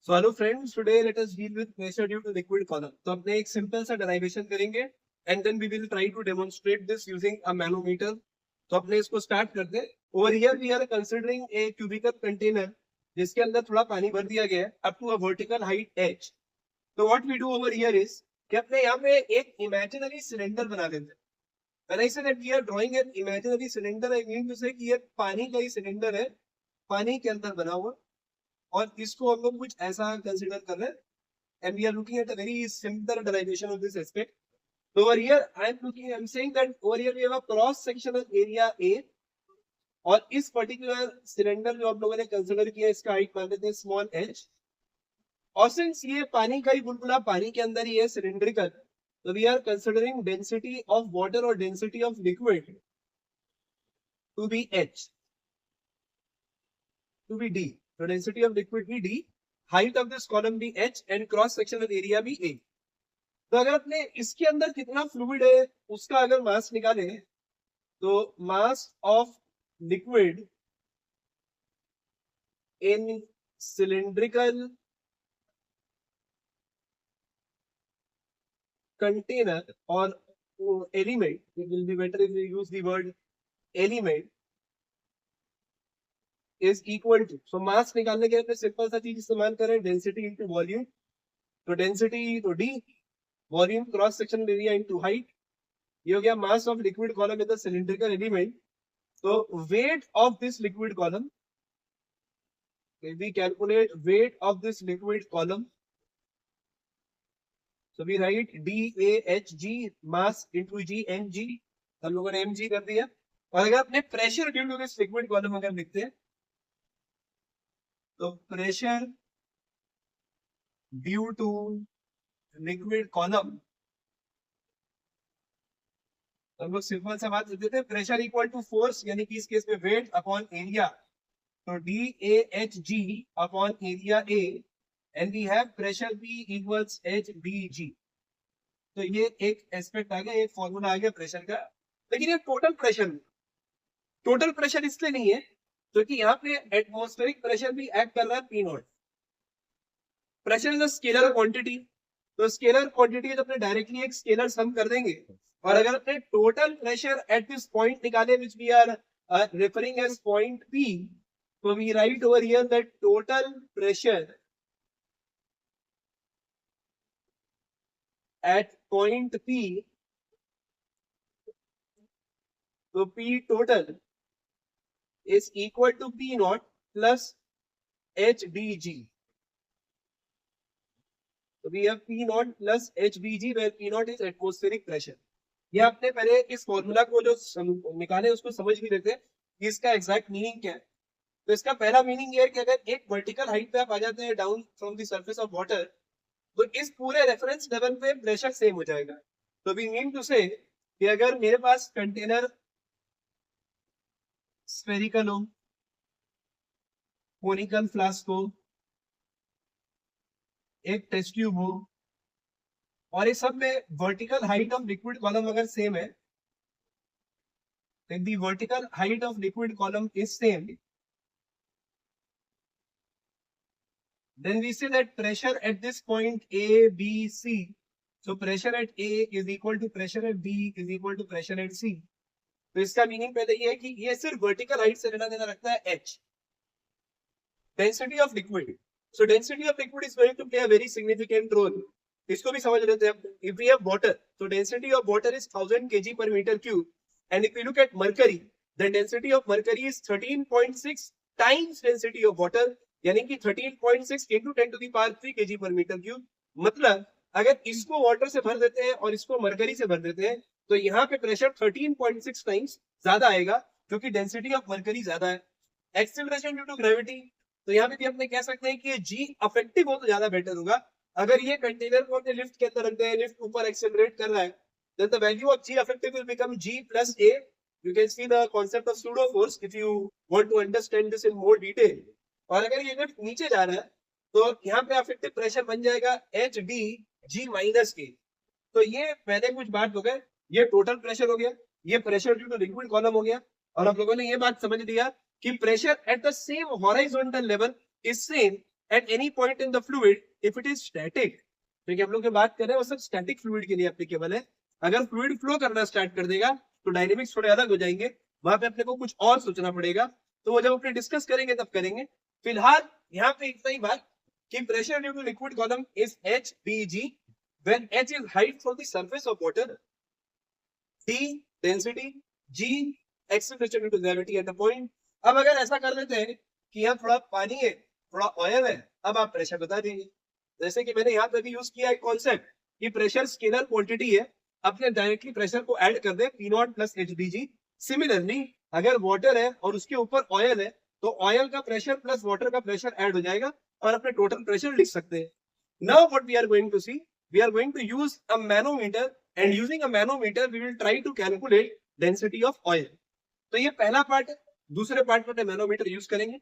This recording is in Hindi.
So hello friends, today let us deal with pressure due to liquid column. तो अपने एक सिंपल सा डेरिवेशन करेंगे and then we will try to demonstrate this using a manometer. तो अपने इसको स्टार्ट करते हैं. Over here we are considering a cubical container जिसके अंदर थोड़ा पानी भर दिया गया है up to a vertical height h. So what we do over here is कि अपने यहाँ पे एक imaginary cylinder बना देते हैं. When I say that we are drawing an imaginary cylinder, I mean to say कि ये पानी का ही सिलेंडर है, पानी के अंदर बना हुआ. और इसको हम लोग कुछ ऐसा कंसीडर कर रहे हैं and we are looking at a very simple derivation of this aspect. So over here I'm saying that over here we have a cross sectional area A और इस पर्टिकुलर सिलेंडर जो आप लोगों ने कंसीडर किया इसका हाइट मान लेते हैं स्मॉल h. और सिंस ये पानी का ही बुलबुला पानी के अंदर ही है सिलेंड्रिकल, तो we are considering density of water और density of liquid to be h to be d. So density of liquid be d, height of this column be h and cross sectional area be a. तो अगर अपने इसके अंदर कितना फ्लूइड है उसका अगर मास निकाले तो मास of liquid in cylindrical container और element, it will be better if we use the word element, is equal to, so mass निकालने के लिए सिंपल सा चीज इस्तेमाल करें, डेंसिटी इनटू वॉल्यूम. तो डेंसिटी तो d, volume cross sectional area into height. ये हो गया mass of liquid column in the cylindrical element. तो weight of this liquid column, we calculate weight of this liquid column. So we write DAHG mass into G mg. हम लोगों ने mg कर दिया. और अगर अपने pressure due to this liquid column अगर लिखते हैं तो pressure due to liquid column, हम लोग सिंपल सा बात देते हैं, प्रेशर इक्वल टू फोर्स, यानी कि इस केस में वेट अपॉन एरिया. तो DAHG अपॉन area A and we have pressure P equals HBG. तो ये एक एस्पेक्ट आ गया, एक फॉर्मूला आ गया प्रेशर का. लेकिन ये टोटल प्रेशर इसलिए नहीं है क्योंकि यहाँ पे एटमॉस्फेरिक प्रेशर भी एक्ट कर रहा है P0. Pressure is a scalar quantity. तो स्केलर क्वांटिटी है तो अपने डायरेक्टली एक स्केलर सम कर देंगे. और अगर अपने total pressure at this point निकाले which we are referring as point P, तो we write over here that total pressure at point P, तो P total is equal to P0 plus HBG. So we have P0 plus HBG where P0 is atmospheric pressure. ये आपने पहले इस फॉर्मूला को जो निकाले उसको समझ भी लेते हैं कि इसका एग्जैक्ट मीनिंग क्या है. तो इसका पहला मीनिंग ये है कि अगर एक वर्टिकल हाइट पे आप आ जाते हैं down from the surface of water, तो इस पूरे रेफरेंस लेवल पे प्रेशर सेम हो जाएगा. तो वी मीन टू से कि अगर मेरे पास कंटेनर स्फेरिकल हो, कोनिकल फ्लास्क हो, एक टेस्ट ट्यूब हो और इस सब में vertical height of liquid column अगर सेम है, then the vertical height of liquid column is same, then we say that pressure at this point A, B, C, so pressure at A is equal to pressure at B is equal to pressure at C. तो इसका मीनिंग पहले ये है कि ये सिर्फ वर्टिकल हाइट से लेना देना रखता है h. Density of liquid, so density of liquid is going to play a very significant role. इसको भी समझ लेते हैं. If we have water, so density of water is 1000 kg per meter cube, and if we look at mercury, the density of mercury is 13.6 times density of water, यानी कि 13.6 into 10 to the power 3 kg per meter cube. मतलब अगर इसको वाटर से भर देते हैं और इसको मरकरी से भर देते हैं तो यहाँ पे प्रेशर 13.6 टाइम्स ज्यादा आएगा क्योंकि डेंसिटी ऑफ मरकरी ज्यादा है. एक्सेलरेशन ड्यू टू ग्रेविटी, तो यहाँ पे भी अपने कह सकते हैं कि G अफेक्टिव हो तो ज्यादा बेटर होगा. अगर ये कंटेनर को अपने लिफ्ट के अंदर रख दें, लिफ्ट ऊपर एक्सेलरेट कर रहा है, then the value of G effective will become G plus A. You can see the concept of pseudo force if you want to understand this in more detail. और अगर ये लिफ्ट नीचे जा रहा है तो यहाँ पे अफेक्टिव प्रेशर बन जाएगा HDG minus K. तो ये पहले कुछ बात हो गए, ये टोटल प्रेशर हो गया, ये pressure due to liquid column हो गया. और आप लोगों ने ये बात समझ लिया कि pressure at the same horizontal level is same at any point in the fluid if it is static, तो हम लोग बात कर रहे हैं वो सब स्टैटिक फ्लूइड के लिए एप्लीकेबल है। अगर फ्लूइड फ्लो करना स्टार्ट कर देगा तो डायनेमिक्स थोड़े अलग हो जाएंगे, वहां पे अपने को कुछ और सोचना पड़ेगा, तो वो जब अपने डिस्कस करेंगे तब करेंगे। फिलहाल यहाँ पे इतना ही बात कि pressure due to liquid column is HBG when H is height from the surface of water, D density, G acceleration due to gravity at a point। अब अगर ऐसा कर लेते हैं कि यहाँ थोड़ा पानी है थोड़ा ऑयल है, अब आप प्रेशर बता दीजिए। जैसे कि मैंने यहाँ पे भी यूज किया एक कॉन्सेप्ट कि प्रेशर स्केलर क्वांटिटी है, अपने डायरेक्टली प्रेशर को ऐड कर दे P0 प्लस HBG। सिमिलरली अगर वाटर है और उसके ऊपर ऑयल है तो ऑयल का प्रेशर प्लस वाटर का प्रेशर ऐड हो जाएगा और अपने टोटल प्रेशर लिख सकते हैं। Now what we are going to see, we are going to use a manometer and using a manometer we will try to calculate density of oil। तो ये पहला पार्ट है। दूसरे पार्ट में मैनोमीटर यूज करेंगे।